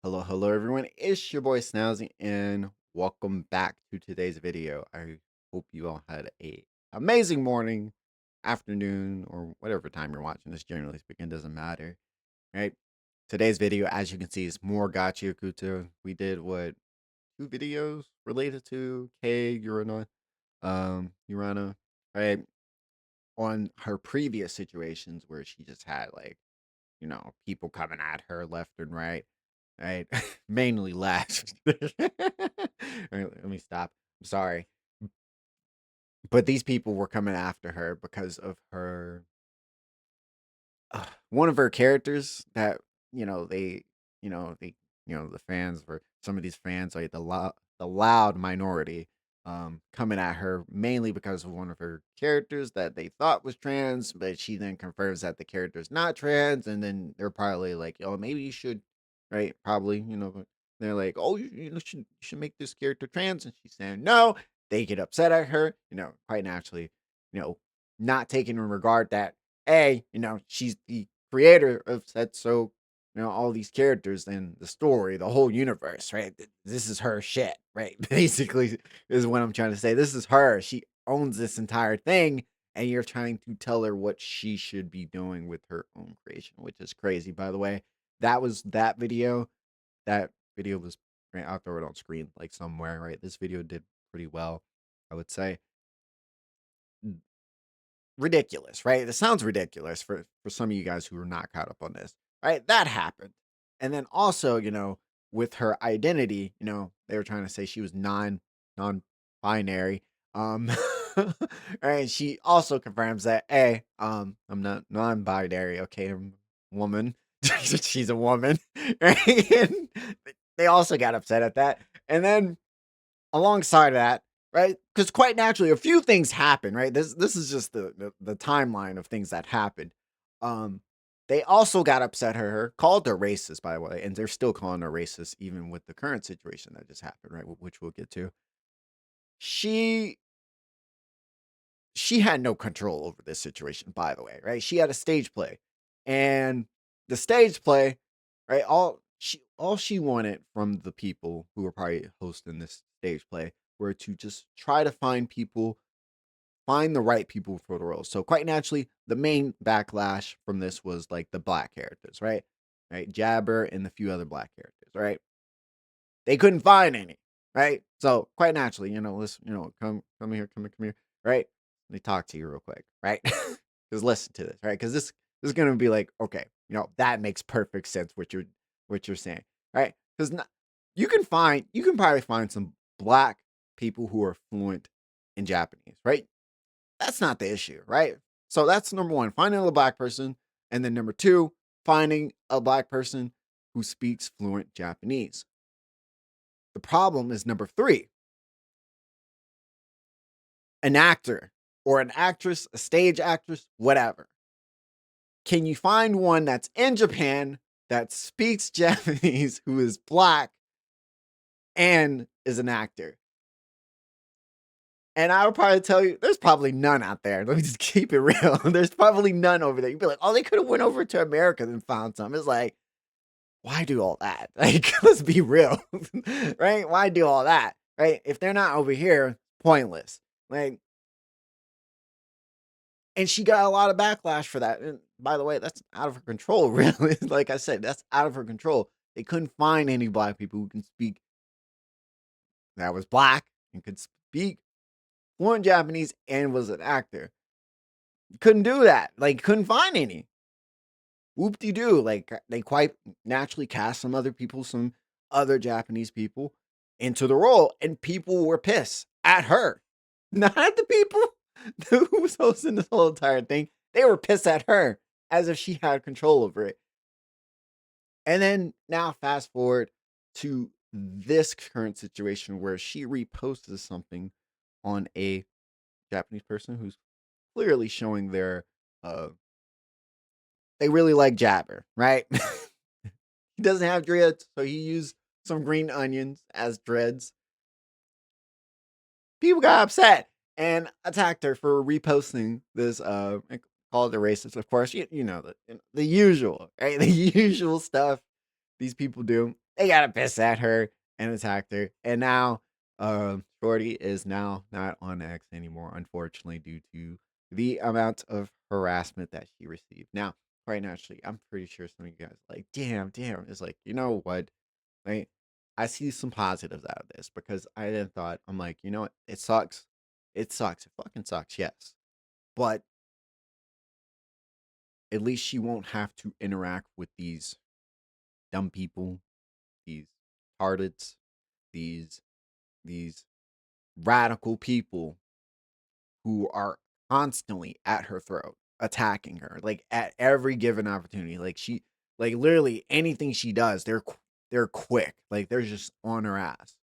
Hello, everyone. It's your boy Snazzy, and welcome back to today's video. I hope you all had a amazing morning, afternoon, or whatever time you're watching this. Generally speaking, doesn't matter, right? Today's video, as you can see, is more Gachi Okuto. We did what, two videos related to Urana, right? On her previous situations where she just had people coming at her left and right? Mainly left. Let me stop. I'm sorry. But these people were coming after her because of her one of her characters that they the fans for some of these fans like the loud minority coming at her mainly because of one of her characters that they thought was trans, but she then confirms that the character is not trans, and then they're probably like, oh, maybe you should, right? Probably, but they're like, oh, you should make this character trans, and she's saying no. They get upset at her, quite naturally, you know not taking in regard that she's the creator of Setso, all these characters in the story, the whole universe, right? This is her shit, right? Basically, is what I'm trying to say. This is her. She owns this entire thing, and you're trying to tell her what she should be doing with her own creation, which is crazy, by the way. That was that video. That video was, right, I'll throw it on screen like somewhere, right? This video did pretty well, I would say. Ridiculous, right? It sounds ridiculous for some of you guys who are not caught up on this, right? That happened. And then also, with her identity, they were trying to say she was non-binary. Um right, she also confirms that, hey, I'm not non-binary, okay, I'm a woman. She's a woman. Right? And they also got upset at that. And then alongside that, right? Because quite naturally, a few things happen, right? This is just the timeline of things that happened. Um, they also got upset at her, called her racist, by the way, and they're still calling her racist even with the current situation that just happened, right? Which we'll get to. She she had no control over this situation, by the way, right? She had a stage play, and the stage play, right? All she wanted from the people who were probably hosting this stage play were to just try to find the right people for the role. So quite naturally, the main backlash from this was like the black characters, right? Right, Jabber and the few other black characters, right? They couldn't find any, right? So quite naturally, listen, come here, come here, right? Let me talk to you real quick, right? Because listen to this, right? Because this is gonna be like, okay, that makes perfect sense what you're saying, right? Because you can probably find some black people who are fluent in Japanese, right? That's not the issue, right? So that's number one, finding a black person, and then number two, finding a black person who speaks fluent Japanese. The problem is number three, an actor or an actress, a stage actress, whatever. Can you find one that's in Japan that speaks Japanese who is black and is an actor? And I would probably tell you, there's probably none out there. Let me just keep it real. There's probably none over there. You'd be like, oh, they could have went over to America and found some. It's like, why do all that? Like, let's be real, right? Why do all that, right? If they're not over here, pointless. Like, and she got a lot of backlash for that. And by the way, that's out of her control, really. Like I said, that's out of her control. They couldn't find any black people who can speak that was black and could speak fluent Japanese and was an actor. Couldn't do that. Like, couldn't find any. Whoop de doo. Like, they quite naturally cast some other Japanese people into the role, and people were pissed at her, not at the people who was hosting this whole entire thing. They were pissed at her as if she had control over it. And then now, fast forward to this current situation where she reposts something on a Japanese person who's clearly showing uh they really like Jabber, right? He doesn't have dreads, so he used some green onions as dreads. People got upset and attacked her for reposting this and called her racist. Of course, you know the usual, right? The usual stuff these people do. they got pissed at her and attacked her. And now, Shorty is now not on X anymore, unfortunately, due to the amount of harassment that she received. Now, quite naturally, I'm pretty sure some of you guys are like, damn. It's like, you know what? Right? I see some positives out of this because I then thought, I'm like, you know what? It sucks. It sucks. It fucking sucks, yes. But at least she won't have to interact with these dumb people, these tardeds, these these radical people who are constantly at her throat, attacking her, like at every given opportunity. Like like literally anything she does, they're quick, like they're just on her ass,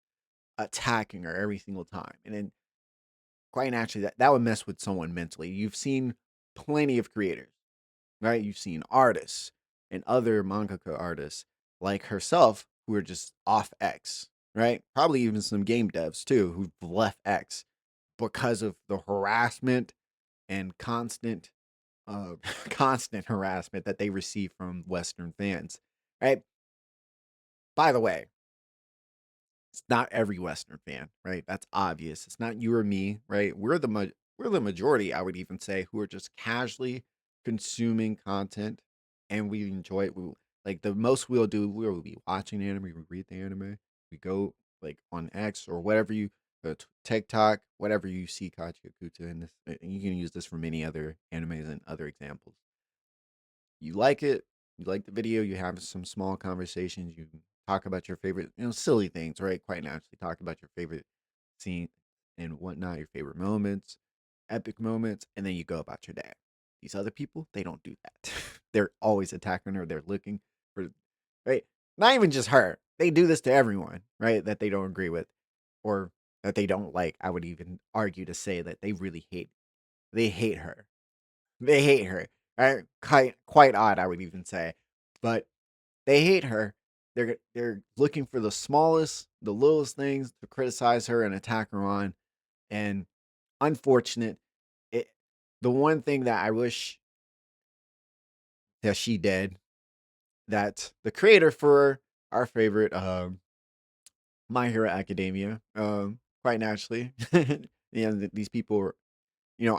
attacking her every single time. And then quite naturally, that would mess with someone mentally. You've seen plenty of creators, right? You've seen artists and other mangaka artists like herself who are just off X, right? Probably even some game devs too who've left X because of the harassment and constant constant harassment that they receive from Western fans. Right? By the way, it's not every Western fan, right? That's obvious. It's not you or me, right? We're the majority, I would even say, who are just casually consuming content and we enjoy it. Like the most we'll do, we'll be watching anime, we read the anime, we go like on X or whatever TikTok, whatever you see Kachi Okuta in this. And you can use this for many other animes and other examples. You like it, you like the video, you have some small conversations, you talk about your favorite, silly things, right? Quite naturally, talk about your favorite scene and whatnot, your favorite moments, epic moments, and then you go about your day. These other people, they don't do that. They're always attacking her. They're looking for, right? Not even just her. They do this to everyone, right? That they don't agree with or that they don't like. I would even argue to say that they really hate. They hate her. They hate her. Right? Quite odd, I would even say, but they hate her. They're looking for the smallest, the littlest things to criticize her and attack her on. And unfortunate, it the one thing that I wish that she did, that the creator for our favorite My Hero Academia, quite naturally, these people are,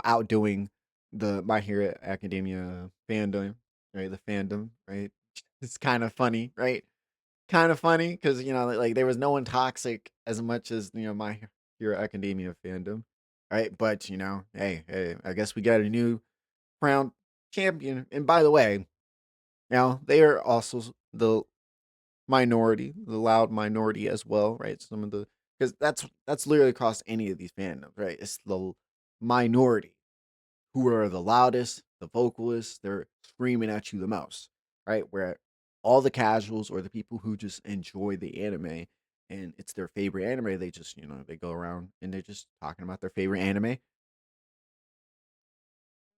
outdoing the My Hero Academia fandom, right? The fandom, right? It's kind of funny, right? Kind of funny because like there was no one toxic as much as My Hero Academia fandom, right? But hey, I guess we got a new crown champion. And by the way, now they are also the minority, the loud minority as well, right? Some of the because that's literally across any of these fandoms, right? It's the minority who are the loudest, the vocalists, they're screaming at you the most, right? Where all the casuals or the people who just enjoy the anime and it's their favorite anime, they just, they go around and they're just talking about their favorite anime.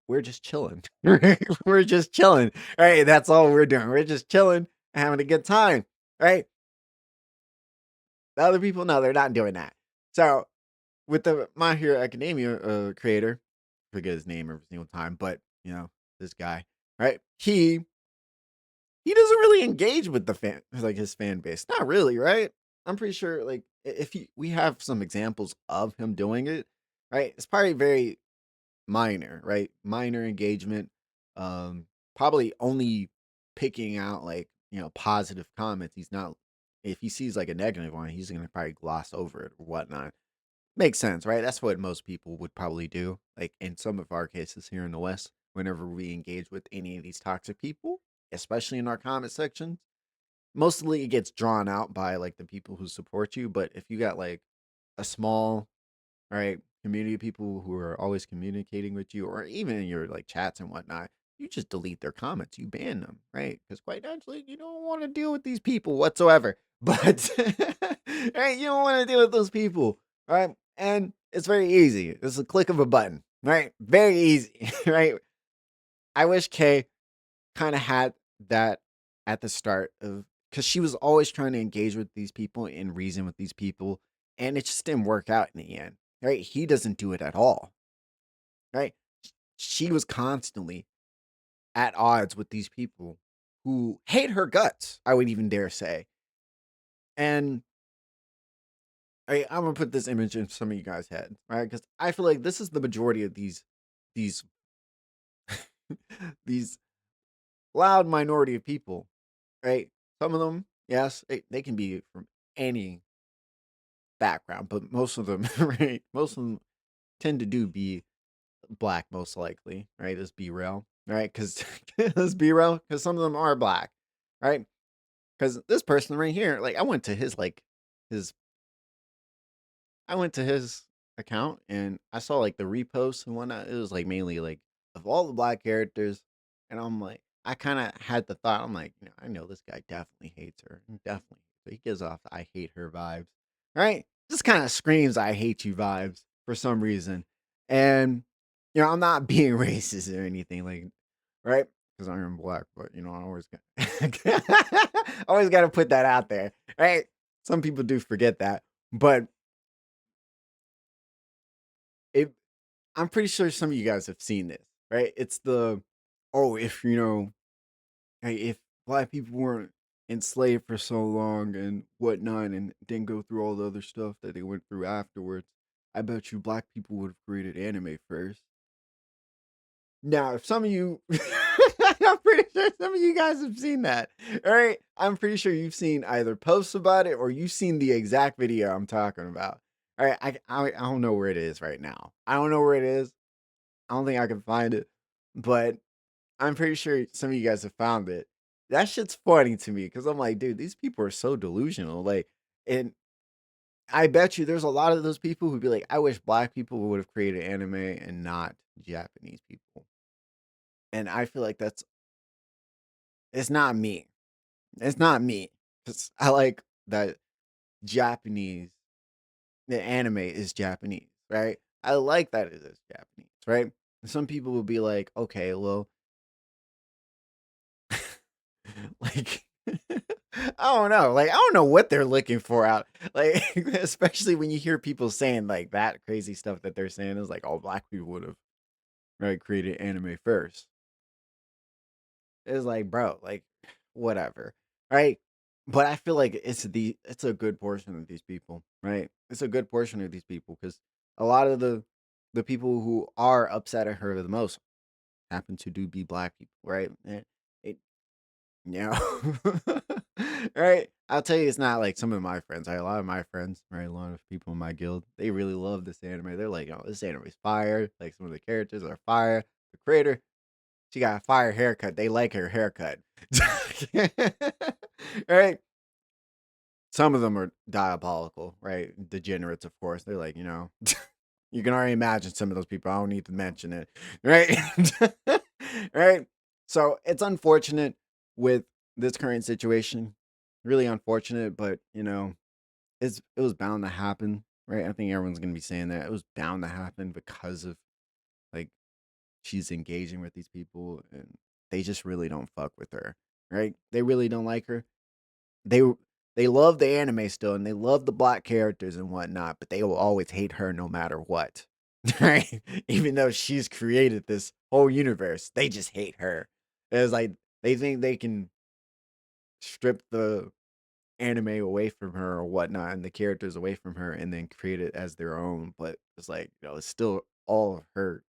We're just chilling. We're just chilling, right? That's all we're doing. We're just chilling, having a good time, right? The other people, no, they're not doing that. So with the My Hero Academia creator, forget his name every single time, but this guy, right? He doesn't really engage with the fan, like his fan base. Not really, right? I'm pretty sure, like if we have some examples of him doing it, right? It's probably very minor, right? Minor engagement. Probably only picking out like positive comments. He's not. If he sees like a negative one, he's gonna probably gloss over it or whatnot. Makes sense, right? That's what most people would probably do. Like in some of our cases here in the West, whenever we engage with any of these toxic people, especially in our comment sections, mostly it gets drawn out by like the people who support you. But if you got like a small, right, community of people who are always communicating with you, or even in your like chats and whatnot, you just delete their comments, you ban them, right? Because quite naturally, you don't want to deal with these people whatsoever. But right, you don't want to deal with those people, right? And it's very easy. It's a click of a button, right? Very easy, right? I wish Kay kind of had that at the start of because she was always trying to engage with these people and reason with these people, and it just didn't work out in the end. Right? He doesn't do it at all. Right? She was constantly at odds with these people who hate her guts. I would even dare say, And I'm gonna put this image in some of you guys' head, right? Because I feel like this is the majority of these these loud minority of people, right? Some of them, yes, they can be from any background, but most of them, right? Most of them tend to do be black, most likely, right? Let's be real, right? Because let's be real, because some of them are black, right? Because this person right here, like, his I went to his account and I saw like the reposts and whatnot. It was like mainly like of all the black characters, and I'm like, I kind of had the thought, I'm like, I know this guy definitely hates her, definitely. He gives off the I hate her vibes, right? Just kind of screams I hate you vibes for some reason, and I'm not being racist or anything, like, right? Because I am black, but I always got always got to put that out there, right? Some people do forget that, but it I'm pretty sure some of you guys have seen this, right? It's the oh, if hey, if black people weren't enslaved for so long and whatnot, and didn't go through all the other stuff that they went through afterwards, I bet you black people would have created anime first. Now, if some of you, I'm pretty sure some of you guys have seen that. All right, I'm pretty sure you've seen either posts about it or you've seen the exact video I'm talking about. All right, I don't know where it is right now. I don't know where it is. I don't think I can find it, but I'm pretty sure some of you guys have found it. That shit's funny to me because I'm like, dude, these people are so delusional. Like, and I bet you there's a lot of those people who'd be like, I wish black people would have created anime and not Japanese people. And I feel like it's not me. It's not me. 'Cause I like that Japanese, the anime is Japanese, right? I like that it is Japanese, right? Some people will be like, okay, well, like I don't know. Like I don't know what they're looking for out. Like especially when you hear people saying like that crazy stuff that they're saying is like, oh, black people would have right created anime first. It's like, bro, like whatever. Right? But I feel like it's a good portion of these people, right? It's a good portion of these people because a lot of the people who are upset at her the most happen to do be black people, right? It, Yeah. Right? I'll tell you, it's not like some of my friends. A lot of my friends, right? A lot of people in my guild, they really love this anime. They're like, oh, this anime's fire. Like some of the characters are fire. The creator, she got a fire haircut. They like her haircut. Right? Some of them are diabolical, right? Degenerates, of course. They're like, you can already imagine some of those people. I don't need to mention it. Right? Right? So it's unfortunate with this current situation. Really unfortunate, but it was bound to happen, right? I think everyone's gonna be saying that. It was bound to happen because of like she's engaging with these people and they just really don't fuck with her. Right? They really don't like her. They they love the anime still and they love the black characters and whatnot, but they will always hate her no matter what. Right? Even though she's created this whole universe, they just hate her. It's like they think they can strip the anime away from her or whatnot and the characters away from her and then create it as their own. But it's like, it's still all of her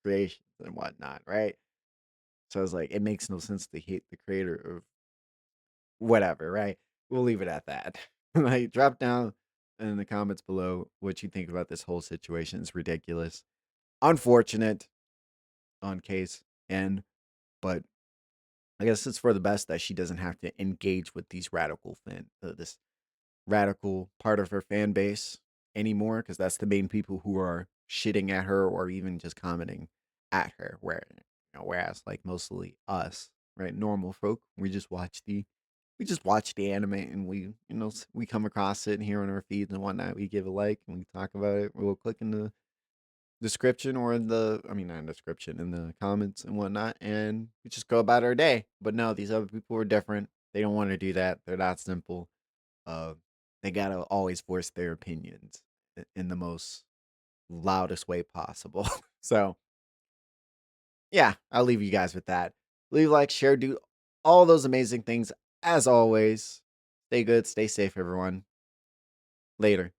creations and whatnot, right? So it's like it makes no sense to hate the creator of whatever, right? We'll leave it at that. Like, drop down in the comments below what you think about this whole situation. It's ridiculous, unfortunate on case end, but I guess it's for the best that she doesn't have to engage with these this radical part of her fan base anymore, because that's the main people who are shitting at her or even just commenting at her. Whereas like mostly us, right, normal folk, we just watch the anime and we come across it here on our feeds and whatnot. We give a like and we talk about it. We'll click in the description or in the I mean not in the description in the comments and whatnot, and we just go about our day. But no, these other people are different. They don't want to do that. They're not simple. uh, they gotta always voice their opinions in the most loudest way possible. So yeah, I'll leave you guys with that. Leave a like, share, do all those amazing things as always. Stay good, stay safe, everyone. Later.